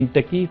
kentucky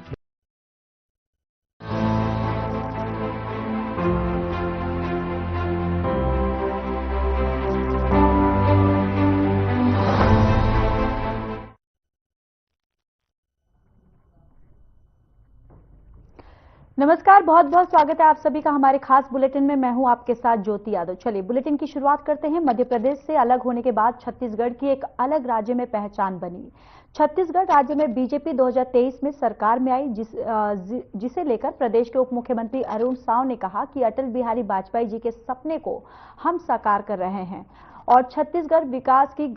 नमस्कार, बहुत बहुत स्वागत है आप सभी का हमारे खास बुलेटिन में। मैं हूं आपके साथ ज्योति यादव। चलिए बुलेटिन की शुरुआत करते हैं। मध्य प्रदेश से अलग होने के बाद छत्तीसगढ़ की एक अलग राज्य में पहचान बनी। छत्तीसगढ़ राज्य में बीजेपी 2023 में सरकार में आई, जिसे लेकर प्रदेश के उप मुख्यमंत्री अरुण साव ने कहा कि अटल बिहारी वाजपेयी जी के सपने को हम साकार कर रहे हैं और छत्तीसगढ़ विकास की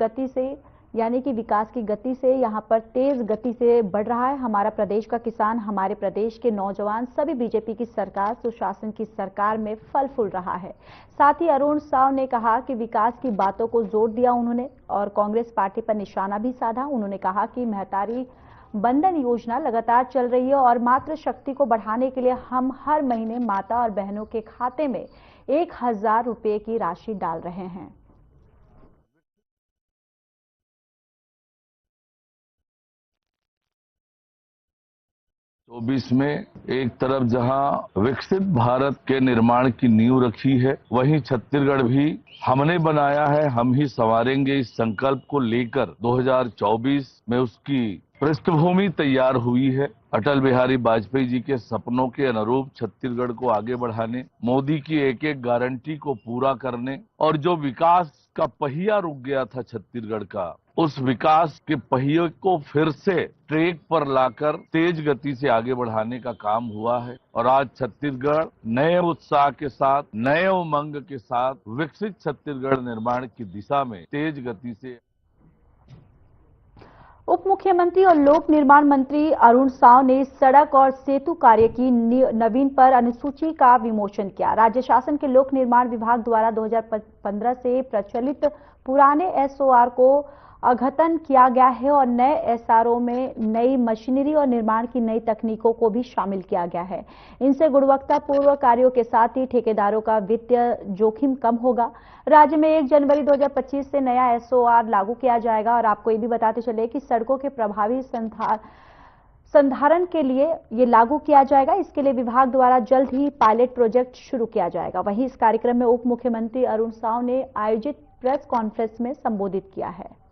गति से यहाँ पर तेज गति से बढ़ रहा है। हमारा प्रदेश का किसान, हमारे प्रदेश के नौजवान सभी बीजेपी की सरकार, सुशासन की सरकार में फल फूल रहा है। साथ ही अरुण साव ने कहा कि विकास की बातों को जोर दिया उन्होंने और कांग्रेस पार्टी पर निशाना भी साधा। उन्होंने कहा कि महतारी बंधन योजना लगातार चल रही है और मातृ शक्ति को बढ़ाने के लिए हम हर महीने माता और बहनों के खाते में 1000 रुपये की राशि डाल रहे हैं। 24 में एक तरफ जहां विकसित भारत के निर्माण की नींव रखी है, वहीं छत्तीसगढ़ भी हमने बनाया है, हम ही संवारेंगे इस संकल्प को लेकर 2024 में उसकी पृष्ठभूमि तैयार हुई है। अटल बिहारी वाजपेयी जी के सपनों के अनुरूप छत्तीसगढ़ को आगे बढ़ाने, मोदी की एक एक गारंटी को पूरा करने और जो विकास का पहिया रुक गया था छत्तीसगढ़ का, उस विकास के पहिए को फिर से ट्रैक पर लाकर तेज गति से आगे बढ़ाने का काम हुआ है और आज छत्तीसगढ़ नए उत्साह के साथ, नए उमंग के साथ विकसित छत्तीसगढ़ निर्माण की दिशा में तेज गति से। उप मुख्यमंत्री और लोक निर्माण मंत्री अरुण साव ने सड़क और सेतु कार्य की नवीन पर अनुसूची का विमोचन किया। राज्य शासन के लोक निर्माण विभाग द्वारा 2015 से प्रचलित पुराने एसओआर को अद्यतन किया गया है और नए एसआरओ में नई मशीनरी और निर्माण की नई तकनीकों को भी शामिल किया गया है। इनसे गुणवत्तापूर्ण कार्यों के साथ ही ठेकेदारों का वित्तीय जोखिम कम होगा। राज्य में 1 जनवरी 2025 से नया एसओआर लागू किया जाएगा और आपको ये भी बताते चले कि सड़कों के प्रभावी संधारण के लिए ये लागू किया जाएगा। इसके लिए विभाग द्वारा जल्द ही पायलट प्रोजेक्ट शुरू किया जाएगा। वहीं इस कार्यक्रम में उप मुख्यमंत्री अरुण साव ने आयोजित प्रेस कॉन्फ्रेंस में संबोधित किया है।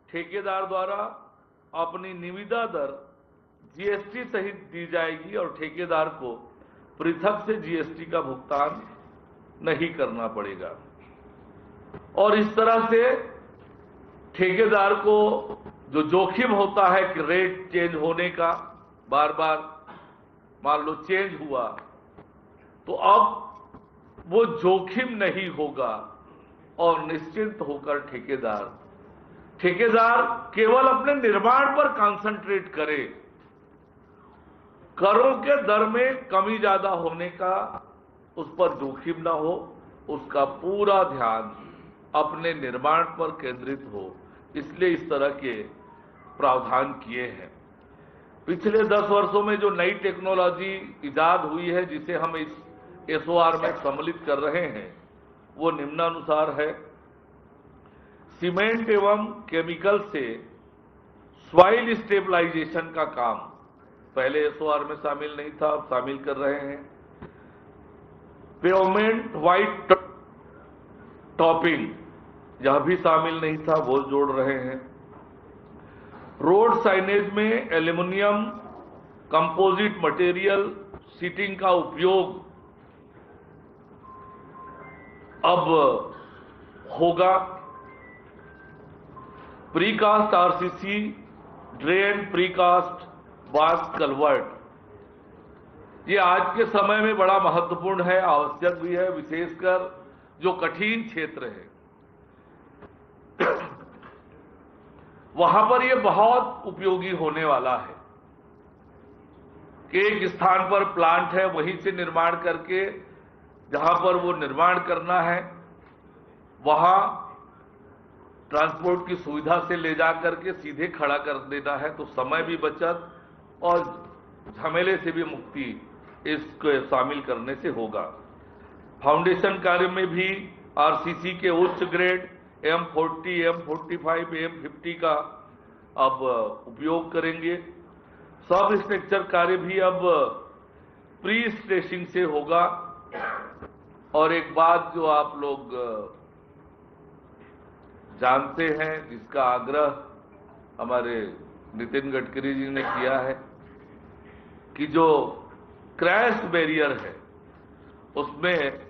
ठेकेदार द्वारा अपनी निविदा दर जीएसटी सहित दी जाएगी और ठेकेदार को पृथक से जीएसटी का भुगतान नहीं करना पड़ेगा और इस तरह से ठेकेदार को जो जोखिम होता है कि रेट चेंज होने का, बार बार मान लो चेंज हुआ, तो अब वो जोखिम नहीं होगा और निश्चिंत होकर ठेकेदार केवल अपने निर्माण पर कंसंट्रेट करे। करों के दर में कमी ज्यादा होने का उस पर जोखिम ना हो, उसका पूरा ध्यान अपने निर्माण पर केंद्रित हो, इसलिए इस तरह के प्रावधान किए हैं। पिछले 10 वर्षों में जो नई टेक्नोलॉजी इजाद हुई है, जिसे हम इस एसओआर में सम्मिलित कर रहे हैं, वो निम्नानुसार है। सीमेंट एवं केमिकल से सॉइल स्टेबलाइजेशन का काम पहले एसओआर में शामिल नहीं था, अब शामिल कर रहे हैं। पेवमेंट व्हाइट टॉपिंग, यह भी शामिल नहीं था, वो जोड़ रहे हैं। रोड साइनेज में एल्यूमिनियम कंपोजिट मटेरियल सीटिंग का उपयोग अब होगा। Precast RCC, drain precast vast culvert, ये आज के समय में बड़ा महत्वपूर्ण है, आवश्यक भी है, विशेषकर जो कठिन क्षेत्र है वहां पर ये बहुत उपयोगी होने वाला है कि एक स्थान पर प्लांट है, वहीं से निर्माण करके जहां पर वो निर्माण करना है वहां ट्रांसपोर्ट की सुविधा से ले जाकर के सीधे खड़ा कर देना है, तो समय भी बचत और झमेले से भी मुक्ति इसको शामिल करने से होगा। फाउंडेशन कार्य में भी आरसीसी के उच्च ग्रेड M40, M45, M50 का अब उपयोग करेंगे। सब स्ट्रक्चर कार्य भी अब प्री स्ट्रेसिंग से होगा। और एक बात जो आप लोग जानते हैं, जिसका आग्रह हमारे नितिन गडकरी जी ने किया है कि जो क्रैश बैरियर है उसमें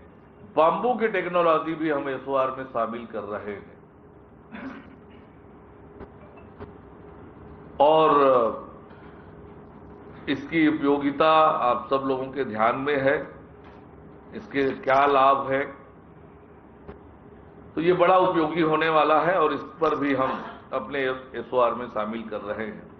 बाम्बू की टेक्नोलॉजी भी हम SOR में शामिल कर रहे हैं। और इसकी उपयोगिता आप सब लोगों के ध्यान में है, इसके क्या लाभ है, तो ये बड़ा उपयोगी होने वाला है और इस पर भी हम अपने SOR में शामिल कर रहे हैं।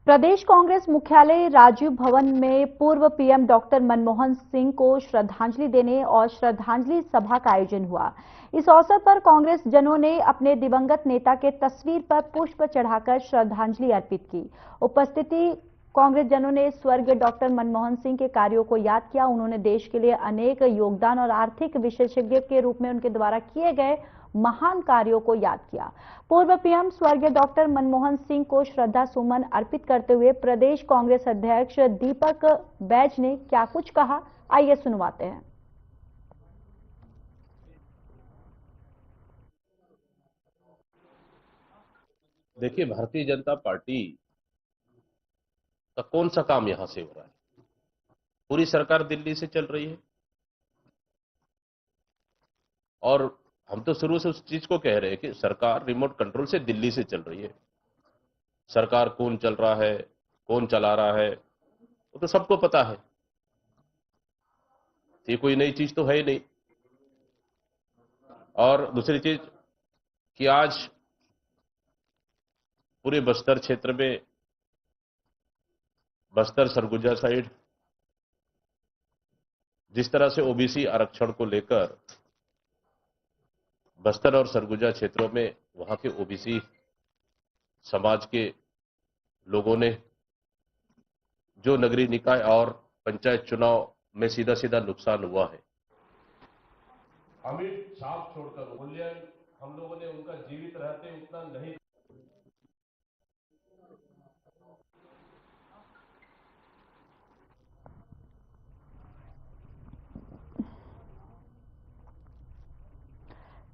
प्रदेश कांग्रेस मुख्यालय राजीव भवन में पूर्व पीएम डॉक्टर मनमोहन सिंह को श्रद्धांजलि देने और श्रद्धांजलि सभा का आयोजन हुआ। इस अवसर पर कांग्रेस जनों ने अपने दिवंगत नेता के तस्वीर पर पुष्प चढ़ाकर श्रद्धांजलि अर्पित की। उपस्थिति कांग्रेस जनों ने स्वर्गीय डॉक्टर मनमोहन सिंह के कार्यों को याद किया। उन्होंने देश के लिए अनेक योगदान और आर्थिक विशेषज्ञ के रूप में उनके द्वारा किए गए महान कार्यों को याद किया। पूर्व पीएम स्वर्गीय डॉक्टर मनमोहन सिंह को श्रद्धा सुमन अर्पित करते हुए प्रदेश कांग्रेस अध्यक्ष दीपक बैज ने क्या कुछ कहा, आइए सुनवाते हैं। देखिए, भारतीय जनता पार्टी का कौन सा काम यहां से हो रहा है? पूरी सरकार दिल्ली से चल रही है और हम तो शुरू से उस चीज को कह रहे हैं कि सरकार रिमोट कंट्रोल से दिल्ली से चल रही है। सरकार कौन चल रहा है, कौन चला रहा है, वो तो सबको पता है। ये कोई नई चीज तो है ही नहीं। और दूसरी चीज कि आज पूरे बस्तर क्षेत्र में, बस्तर सरगुजा साइड, जिस तरह से ओबीसी आरक्षण को लेकर बस्तर और सरगुजा क्षेत्रों में वहां के ओबीसी समाज के लोगों ने जो नगरीय निकाय और पंचायत चुनाव में सीधा सीधा नुकसान हुआ है, अमिट छाप छोड़कर मूल्यांकन हम लोगों ने उनका जीवित रहते उतना नहीं।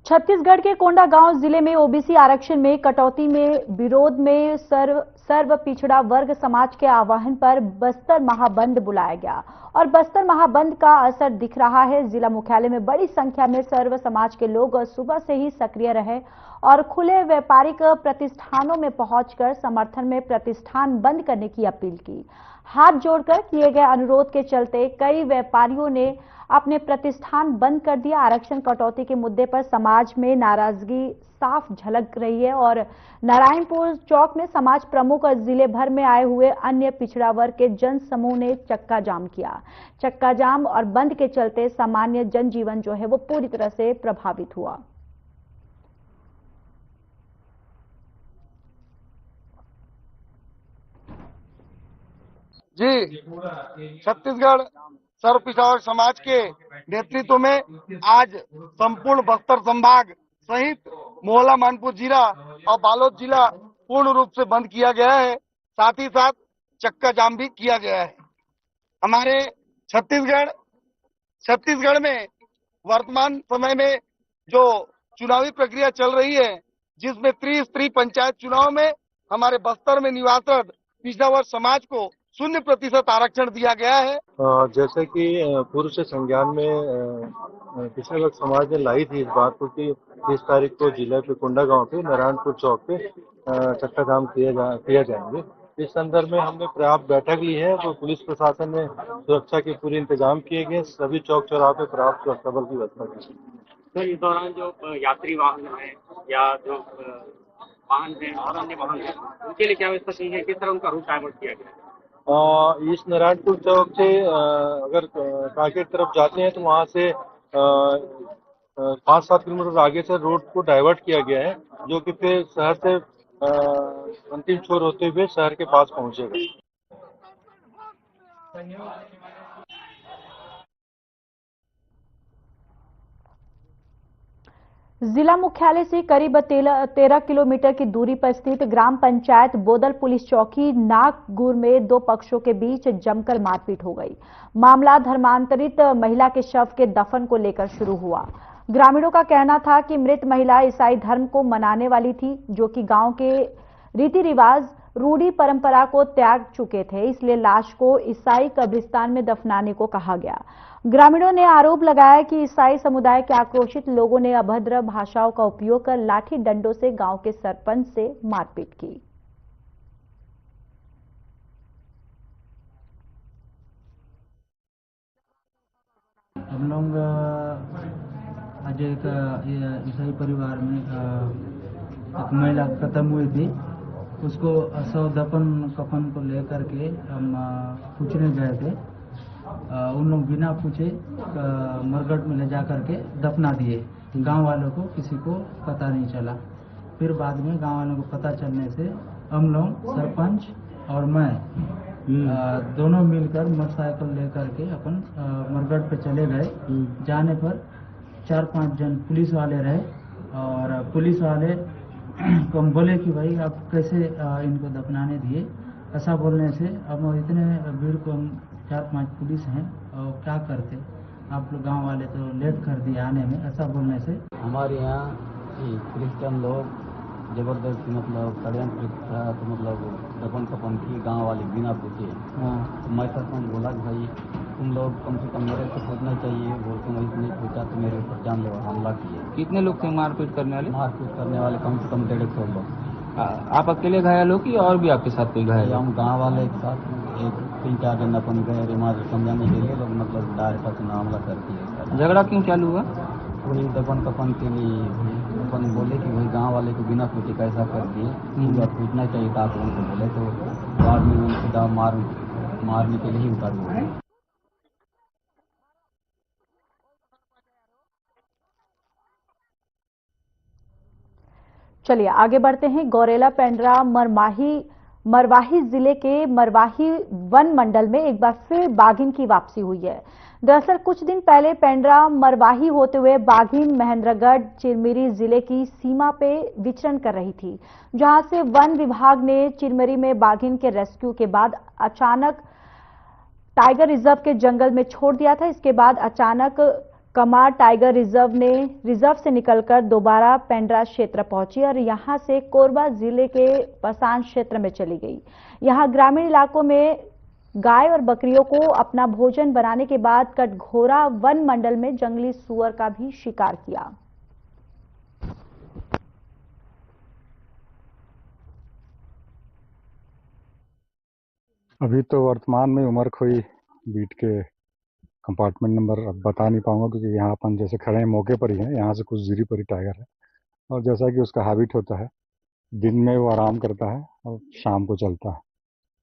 छत्तीसगढ़ के कोंडागांव जिले में ओबीसी आरक्षण में कटौती में विरोध में सर्व पिछड़ा वर्ग समाज के आह्वान पर बस्तर महाबंद बुलाया गया और बस्तर महाबंद का असर दिख रहा है। जिला मुख्यालय में बड़ी संख्या में सर्व समाज के लोग सुबह से ही सक्रिय रहे और खुले व्यापारिक प्रतिष्ठानों में पहुंचकर समर्थन में प्रतिष्ठान बंद करने की अपील की। हाथ जोड़कर किए गए अनुरोध के चलते कई व्यापारियों ने अपने प्रतिष्ठान बंद कर दिया। आरक्षण कटौती के मुद्दे पर समाज में नाराजगी साफ झलक रही है और नारायणपुर चौक में समाज प्रमुख और जिले भर में आए हुए अन्य पिछड़ा वर्ग के जन समूह ने चक्का जाम किया। चक्का जाम और बंद के चलते सामान्य जनजीवन जो है वो पूरी तरह से प्रभावित हुआ। जी, छत्तीसगढ़ सर्व पिछड़ा वर्ग समाज के नेतृत्व में आज संपूर्ण बस्तर संभाग सहित मोहला मानपुर जिला और बालोद जिला पूर्ण रूप से बंद किया गया है। साथ ही साथ चक्का जाम भी किया गया है। हमारे छत्तीसगढ़ में वर्तमान समय में जो चुनावी प्रक्रिया चल रही है, जिसमें त्रिस्तरीय पंचायत चुनाव में हमारे बस्तर में निवासरत पिछड़ा वर्ग समाज को 0% आरक्षण दिया गया है। जैसे कि पूर्व से संज्ञान में पिछले वर्ग समाज ने लाई थी इस बात को कि 30 तारीख को जिले पे कोंडागांव पे नारायणपुर चौक पे चक्का जाम किया जाएंगे। इस संदर्भ में हमने पर्याप्त बैठक ली है। तो पुलिस प्रशासन ने सुरक्षा के पूरे इंतजाम किए गए। सभी चौक चौराहे पे पर्याप्त सुरक्षा बल की व्यवस्था की। सर इस दौरान जो यात्री वाहन है या जो वाहन है और अन्य वाहन है उनके लिए क्या व्यवस्था की है, किस तरह उनका रूट डाइवर्ट किया गया है? इस नारायणपुर चौक से अगर कांकेर तरफ जाते हैं तो वहाँ से 5-7 किलोमीटर आगे से रोड को डाइवर्ट किया गया है, जो कि फिर शहर से अंतिम छोर होते हुए शहर के पास पहुंचेगा। जिला मुख्यालय से करीब 13 किलोमीटर की दूरी पर स्थित ग्राम पंचायत बोदल पुलिस चौकी नागगुर में दो पक्षों के बीच जमकर मारपीट हो गई। मामला धर्मांतरित महिला के शव के दफन को लेकर शुरू हुआ। ग्रामीणों का कहना था कि मृत महिला ईसाई धर्म को मनाने वाली थी, जो कि गांव के रीति रिवाज रूढ़ी परंपरा को त्याग चुके थे, इसलिए लाश को ईसाई कब्रिस्तान में दफनाने को कहा गया। ग्रामीणों ने आरोप लगाया कि ईसाई समुदाय के आक्रोशित लोगों ने अभद्र भाषाओं का उपयोग कर लाठी डंडों से गांव के सरपंच से मारपीट की। हम लोग आज एक ईसाई परिवार में एक महिला खत्म हुई थी, उसको शव दफन कफन को लेकर के हम पूछने गए थे। उन लोग बिना पूछे मरघट में ले जा करके दफना दिए। गांव वालों को किसी को पता नहीं चला। फिर बाद में गांव वालों को पता चलने से हम लोग सरपंच और मैं दोनों मिलकर मोटरसाइकिल लेकर के अपन मरघट पे चले गए। जाने पर 4-5 जन पुलिस वाले रहे और पुलिस वाले को हम बोले कि भाई आप कैसे इनको दफनाने दिए। ऐसा बोलने से अब इतने भीड़ को हम 4-5 पुलिस हैं और क्या करते, आप लोग गांव वाले तो लेट कर दिए आने में। ऐसा बोलने से हमारे यहाँ क्रिश्चियन लोग जबरदस्ती मतलब षड्यंत्र था, तो मतलब दफन कफन की गांव वाले बिना पूछे। तो मैं सरपंच बोला कि भाई तुम लोग कम से कम मेरे से पूछना चाहिए, बोल के मैं नहीं पूछा तो मेरे ऊपर जानलेवा हमला किए। कितने लोग थे मारपीट करने वाले? मारपीट करने वाले कम से कम 150 लोग। आप अकेले घायल हो कि और भी आपके साथ कोई घायल? हम गाँव वाले एक साथ 3-4 जन अपन गए रिमाज समझाने के लिए, लोग मतलब डायरेक्ट अपना हमला कर दिए। झगड़ा क्यों चालू हुआ? वही दफन कफन के लिए अपन बोले कि भाई गांव वाले को बिना पूछे कैसा कर दिए, पूछना चाहिए था आप उनको बोले, तो बाद में उनको मारने के लिए ही उतार हुए। चलिए आगे बढ़ते हैं। गौरेला पेंड्रा मरवाही जिले के मरवाही वन मंडल में एक बार फिर बाघिन की वापसी हुई है। दरअसल कुछ दिन पहले पेंड्रा मरवाही होते हुए बाघिन महेंद्रगढ़ चिरमिरी जिले की सीमा पे विचरण कर रही थी, जहां से वन विभाग ने चिरमिरी में बाघिन के रेस्क्यू के बाद अचानक टाइगर रिजर्व के जंगल में छोड़ दिया था। इसके बाद अचानक कमार टाइगर रिजर्व से निकलकर दोबारा पेंड्रा क्षेत्र पहुंची और यहां से कोरबा जिले के पसान क्षेत्र में चली गई। यहां ग्रामीण इलाकों में गाय और बकरियों को अपना भोजन बनाने के बाद कटघोरा वन मंडल में जंगली सुअर का भी शिकार किया। अभी तो वर्तमान में उमरखोई बीट के कंपार्टमेंट नंबर अब बता नहीं पाऊंगा, क्योंकि यहाँ अपन जैसे खड़े हैं मौके पर ही हैं, यहाँ से कुछ दूरी पर ही टाइगर है। और जैसा कि उसका हैबिट होता है, दिन में वो आराम करता है और शाम को चलता है।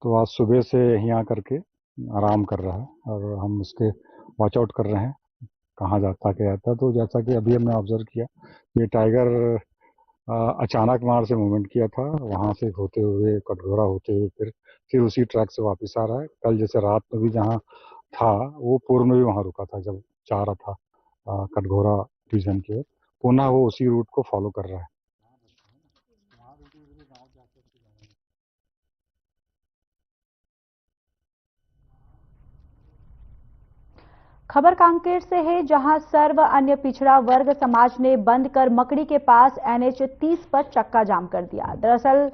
तो आज सुबह से यहाँ करके आराम कर रहा है और हम उसके वॉच आउट कर रहे हैं कहाँ जाता क्या जाता है। तो जैसा कि अभी हमने ऑब्जर्व किया, ये टाइगर अचानक वहाँ से मूवमेंट किया था, वहाँ से होते हुए कटघोरा होते हुए फिर उसी ट्रैक से वापस आ रहा है। कल जैसे रात में भी जहाँ था वो पूर्व में भी वहाँ रुका था, जब जा रहा था कटघोरा डिवीजन की ओर, पुनः वो उसी रूट को फॉलो कर रहा है। खबर कांकेर से है, जहां सर्व अन्य पिछड़ा वर्ग समाज ने बंद कर मकड़ी के पास NH 30 पर चक्का जाम कर दिया। दरअसल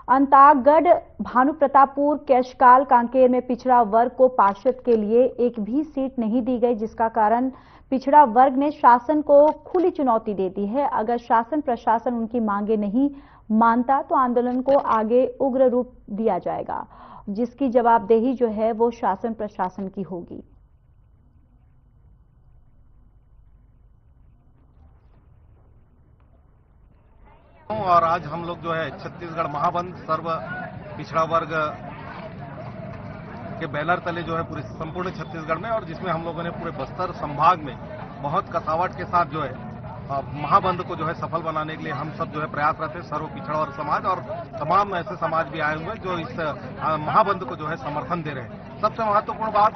अंतागढ़ भानु प्रतापपुर केशकाल कांकेर में पिछड़ा वर्ग को पार्षद के लिए एक भी सीट नहीं दी गई, जिसका कारण पिछड़ा वर्ग ने शासन को खुली चुनौती दे दी है। अगर शासन प्रशासन उनकी मांगे नहीं मानता तो आंदोलन को आगे उग्र रूप दिया जाएगा, जिसकी जवाबदेही जो है वो शासन प्रशासन की होगी। और आज हम लोग जो है छत्तीसगढ़ महाबंद सर्व पिछड़ा वर्ग के बैनर तले जो है पूरे संपूर्ण छत्तीसगढ़ में, और जिसमें हम लोगों ने पूरे बस्तर संभाग में बहुत कसावट के साथ जो है महाबंद को जो है सफल बनाने के लिए हम सब जो है प्रयासरत है। सर्व पिछड़ा वर्ग समाज और तमाम ऐसे समाज भी आए हुए हैं जो इस महाबंद को जो है समर्थन दे रहे हैं। सबसे महत्वपूर्ण बात,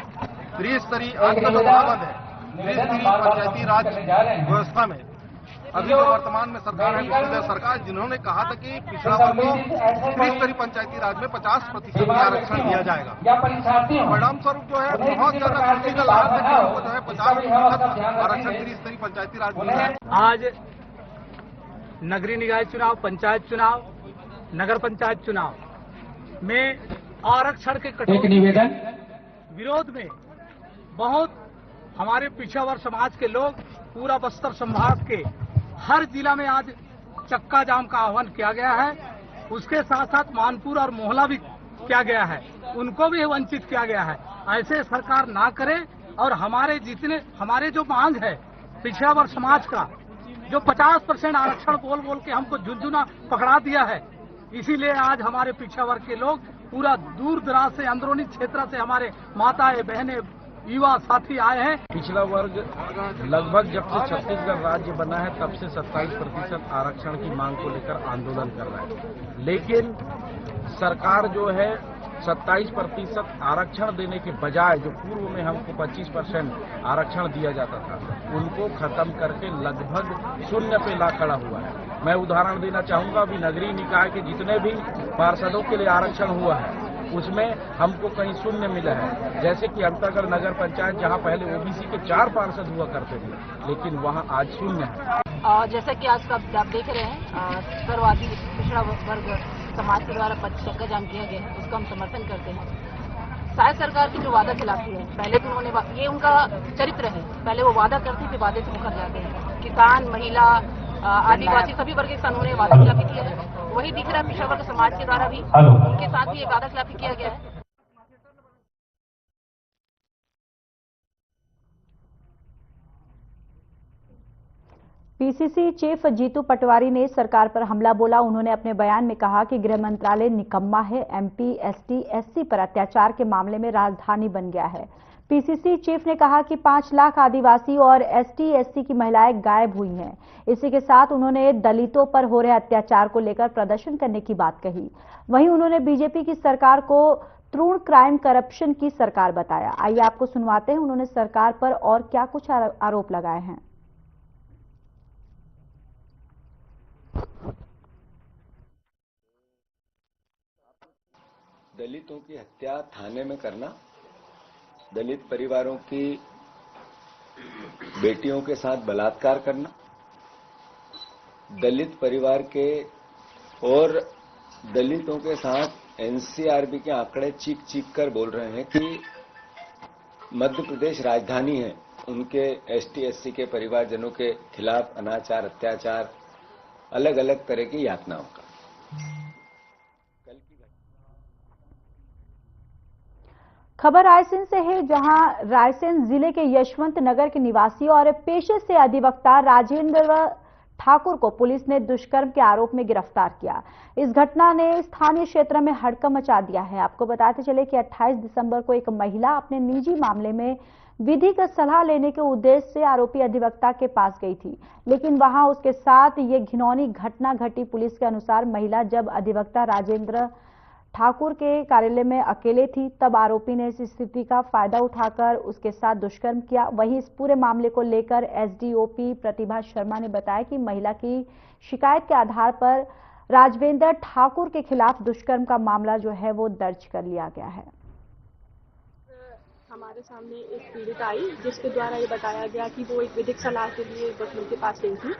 त्रिस्तरीय आज का जो महाबंद है, त्रिस्तरीय पंचायती राज व्यवस्था में अभी जो वर्तमान में सरकार है, विष्णुदेव सरकार, जिन्होंने कहा था कि पिछड़ा वर्ग को त्रिस्तरीय पंचायती राज में 50% आरक्षण दिया जाएगा। परिणाम स्वरूप जो है बहुत ज्यादा खुशी का लहर है कि हमको जो है 50% आरक्षण त्रिस्तरीय पंचायती राज मिल रहा है। आज नगरीय निकाय चुनाव, पंचायत चुनाव, नगर पंचायत चुनाव में आरक्षण के कटौती निवेदन विरोध में बहुत हमारे पिछड़ा वर्ग समाज के लोग पूरा बस्तर संभाग के हर जिला में आज चक्का जाम का आह्वान किया गया है। उसके साथ साथ मानपुर और मोहला भी किया गया है, उनको भी वंचित किया गया है। ऐसे सरकार ना करे और हमारे जो मांग है पिछड़ा वर्ग समाज का, जो 50% आरक्षण बोल बोल के हमको झुंझुना पकड़ा दिया है, इसीलिए आज हमारे पिछड़ा वर्ग के लोग पूरा दूर दराज से, अंदरूनी क्षेत्र से हमारे माताएं बहनें युवा साथी आए हैं। पिछड़ा वर्ग लगभग जब से छत्तीसगढ़ राज्य बना है तब से 27% आरक्षण की मांग को लेकर आंदोलन कर रहा है, लेकिन सरकार जो है 27% आरक्षण देने के बजाय जो पूर्व में हमको 25% आरक्षण दिया जाता था, उनको खत्म करके लगभग शून्य पे ला खड़ा हुआ है। मैं उदाहरण देना चाहूंगा, अभी नगरीय निकाय के जितने भी पार्षदों के लिए आरक्षण हुआ है उसमें हमको कहीं शून्य मिला है। जैसे कि अंतरगढ़ नगर पंचायत, जहां पहले ओबीसी के 4 पार्षद हुआ करते थे, लेकिन वहां आज शून्य है। जैसा कि आज का आप देख रहे हैं, सर्वाधिक पिछड़ा वर्ग समाज के द्वारा चक्का जाम किया गया है, उसका हम समर्थन करते हैं। शायद सरकार की जो वादा खिलाफी है, पहले तो उन्होंने, ये उनका चरित्र है, पहले वो वादा करते थे, वादे से मुकर जाते हैं। किसान, महिला, आदिवासी सभी वर्ग के साथ उन्होंने वादा खिलाफी किया है, वही दिख रहा है पिछड़ा वर्ग समाज के द्वारा भी उनके साथ भी ये वादा खिलाफी किया गया है। पीसीसी चीफ जीतू पटवारी ने सरकार पर हमला बोला। उन्होंने अपने बयान में कहा कि गृह मंत्रालय निकम्मा है, एमपी, एसटी, एससी पर अत्याचार के मामले में राजधानी बन गया है। पीसीसी चीफ ने कहा कि 5 लाख आदिवासी और एसटी, एससी की महिलाएं गायब हुई हैं। इसी के साथ उन्होंने दलितों पर हो रहे अत्याचार को लेकर प्रदर्शन करने की बात कही। वहीं उन्होंने बीजेपी की सरकार को तृण क्राइम करप्शन की सरकार बताया। आइए आपको सुनवाते हैं उन्होंने सरकार पर और क्या कुछ आरोप लगाए हैं। दलितों की हत्या थाने में करना, दलित परिवारों की बेटियों के साथ बलात्कार करना, दलित परिवार के और दलितों के साथ एनसीआरबी के आंकड़े चीख चीख कर बोल रहे हैं कि मध्य प्रदेश राजधानी है, उनके एसटी एससी के परिवारजनों के खिलाफ अनाचार, अत्याचार, अलग अलग तरह की यातनाओं का। खबर रायसेन से है, जहां रायसेन जिले के यशवंत नगर के निवासी और पेशे से अधिवक्ता राजेंद्र ठाकुर को पुलिस ने दुष्कर्म के आरोप में गिरफ्तार किया। इस घटना ने स्थानीय क्षेत्र में हड़कंप मचा दिया है। आपको बताते चले कि 28 दिसंबर को एक महिला अपने निजी मामले में विधिक सलाह लेने के उद्देश्य से आरोपी अधिवक्ता के पास गई थी, लेकिन वहां उसके साथ ये घिनौनी घटना घटी। पुलिस के अनुसार महिला जब अधिवक्ता राजेंद्र ठाकुर के कार्यालय में अकेले थी, तब आरोपी ने इस स्थिति का फायदा उठाकर उसके साथ दुष्कर्म किया। वहीं इस पूरे मामले को लेकर एसडीओपी प्रतिभा शर्मा ने बताया कि महिला की शिकायत के आधार पर राजवेंद्र ठाकुर के खिलाफ दुष्कर्म का मामला जो है वो दर्ज कर लिया गया है। हमारे सामने एक पीड़ित आई जिसके द्वारा ये बताया गया कि वो एक विधिक सलाह के लिए वकील के पास गई थी,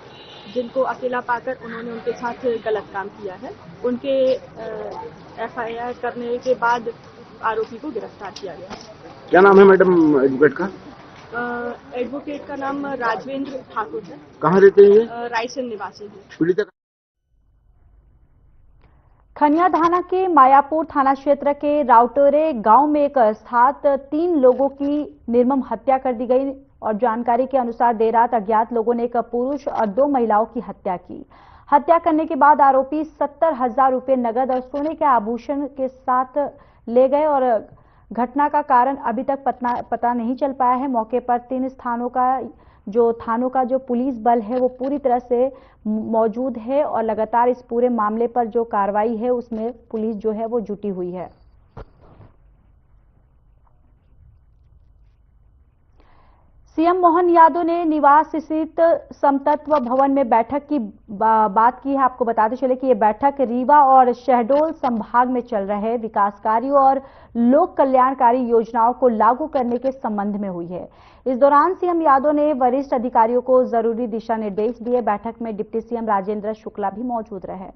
जिनको अकेला पाकर उन्होंने उनके साथ गलत काम किया है। उनके एफआईआर करने के बाद आरोपी को गिरफ्तार किया गया। क्या नाम है मैडम एडवोकेट का? एडवोकेट का नाम राजवेंद्र ठाकुर है। कहाँ रहते हैं ये? रायसेन निवासी है। पीड़िता खनिया थाना के मायापुर थाना क्षेत्र के राउटरे गांव में एक साथ 3 लोगों की निर्मम हत्या कर दी गई और जानकारी के अनुसार देर रात अज्ञात लोगों ने एक पुरुष और 2 महिलाओं की हत्या की। हत्या करने के बाद आरोपी 70,000 रुपये नगद और सोने के आभूषण के साथ ले गए और घटना का कारण अभी तक पता नहीं चल पाया है। मौके पर 3 थानों का जो पुलिस बल है वो पूरी तरह से मौजूद है और लगातार इस पूरे मामले पर जो कार्रवाई है उसमें पुलिस जो है वो जुटी हुई है। सीएम मोहन यादव ने निवास स्थित समतत्व भवन में बैठक की बात की है। आपको बताते चले कि ये बैठक रीवा और शहडोल संभाग में चल रहे विकास कार्यों और लोक कल्याणकारी योजनाओं को लागू करने के संबंध में हुई है। इस दौरान सीएम यादव ने वरिष्ठ अधिकारियों को जरूरी दिशा निर्देश दिए। बैठक में डिप्टी सीएम राजेंद्र शुक्ला भी मौजूद रहे।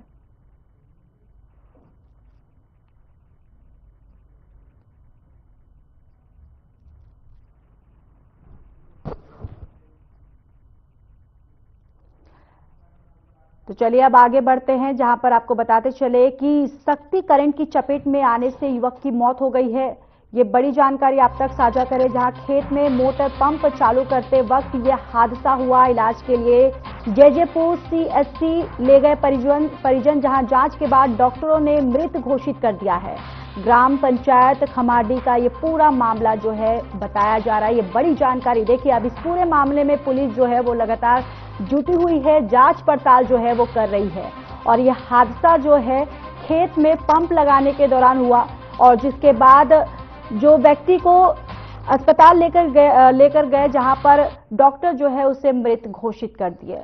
तो चलिए अब आगे बढ़ते हैं, जहां पर आपको बताते चले कि सख्ती करंट की चपेट में आने से युवक की मौत हो गई है। ये बड़ी जानकारी आप तक साझा करें, जहां खेत में मोटर पंप चालू करते वक्त यह हादसा हुआ। इलाज के लिए जैजेपुर सीएचसी ले गए परिजन, जहां जांच के बाद डॉक्टरों ने मृत घोषित कर दिया है। ग्राम पंचायत खमाडी का ये पूरा मामला जो है बताया जा रहा है। ये बड़ी जानकारी देखिए, अब इस पूरे मामले में पुलिस जो है वो लगातार जुटी हुई है, जांच पड़ताल जो है वो कर रही है। और यह हादसा जो है खेत में पंप लगाने के दौरान हुआ और जिसके बाद जो व्यक्ति को अस्पताल लेकर गए जहां पर डॉक्टर जो है उसे मृत घोषित कर दिए।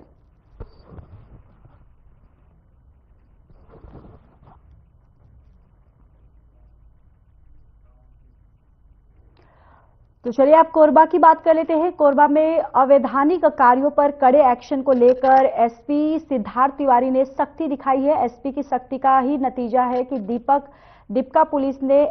तो चलिए आप कोरबा की बात कर लेते हैं। कोरबा में अवैधानिक कार्यों पर कड़े एक्शन को लेकर एसपी सिद्धार्थ तिवारी ने सख्ती दिखाई है। एसपी की सख्ती का ही नतीजा है कि दीपका पुलिस ने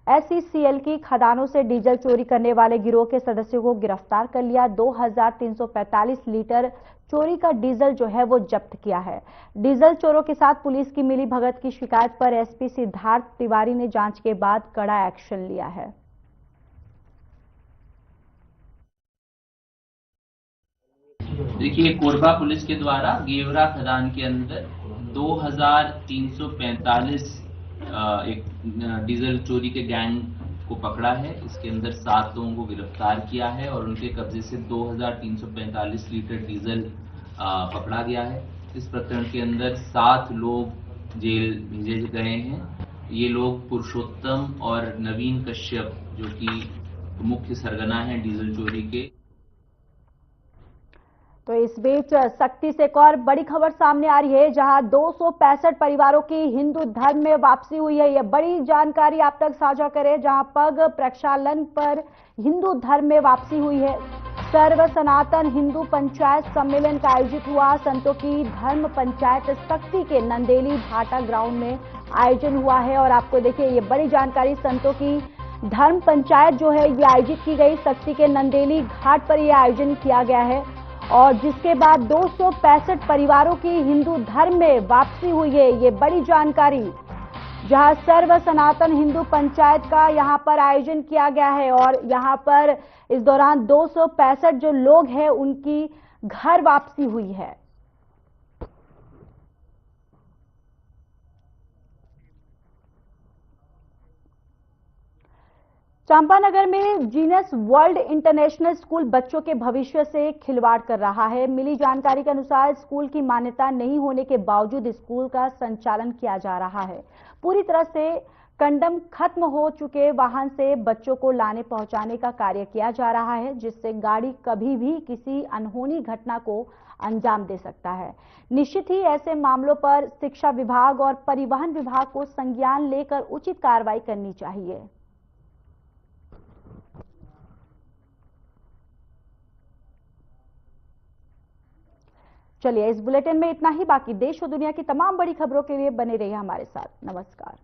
SCCL की खदानों से डीजल चोरी करने वाले गिरोह के सदस्यों को गिरफ्तार कर लिया। 2345 लीटर चोरी का डीजल जो है वो जब्त किया है। डीजल चोरों के साथ पुलिस की मिली भगत की शिकायत पर एसपी सिद्धार्थ तिवारी ने जांच के बाद कड़ा एक्शन लिया है। देखिए, कोरबा पुलिस के द्वारा गेवरा खदान के अंदर 2345 एक डीजल चोरी के गैंग को पकड़ा है। इसके अंदर 7 लोगों को गिरफ्तार किया है और उनके कब्जे से 2345 लीटर डीजल पकड़ा गया है। इस प्रकरण के अंदर 7 लोग जेल भेजे गए हैं। ये लोग पुरुषोत्तम और नवीन कश्यप, जो कि मुख्य सरगना हैं डीजल चोरी के। तो इस बीच सख्ती से एक और बड़ी खबर सामने आ रही है, जहां 265 परिवारों की हिंदू धर्म में वापसी हुई है। यह बड़ी जानकारी आप तक साझा करें, जहां पग प्रक्षालन पर हिंदू धर्म में वापसी हुई है। सर्व सनातन हिंदू पंचायत सम्मेलन का आयोजित हुआ। संतों की धर्म पंचायत सख्ती के नंदेली भाटा ग्राउंड में आयोजन हुआ है। और आपको देखिए ये बड़ी जानकारी, संतों की धर्म पंचायत जो है ये आयोजित की गई। सख्ती के नंदेली घाट पर यह आयोजन किया गया है और जिसके बाद 265 परिवारों की हिंदू धर्म में वापसी हुई है। ये बड़ी जानकारी, जहां सर्व सनातन हिंदू पंचायत का यहां पर आयोजन किया गया है और यहां पर इस दौरान 265 जो लोग हैं उनकी घर वापसी हुई है। चांपानगर में जीनस वर्ल्ड इंटरनेशनल स्कूल बच्चों के भविष्य से खिलवाड़ कर रहा है। मिली जानकारी के अनुसार स्कूल की मान्यता नहीं होने के बावजूद स्कूल का संचालन किया जा रहा है। पूरी तरह से कंडम खत्म हो चुके वाहन से बच्चों को लाने पहुंचाने का कार्य किया जा रहा है, जिससे गाड़ी कभी भी किसी अनहोनी घटना को अंजाम दे सकता है। निश्चित ही ऐसे मामलों पर शिक्षा विभाग और परिवहन विभाग को संज्ञान लेकर उचित कार्रवाई करनी चाहिए। चलिए इस बुलेटिन में इतना ही। बाकी देश और दुनिया की तमाम बड़ी खबरों के लिए बने रहिए हमारे साथ। नमस्कार।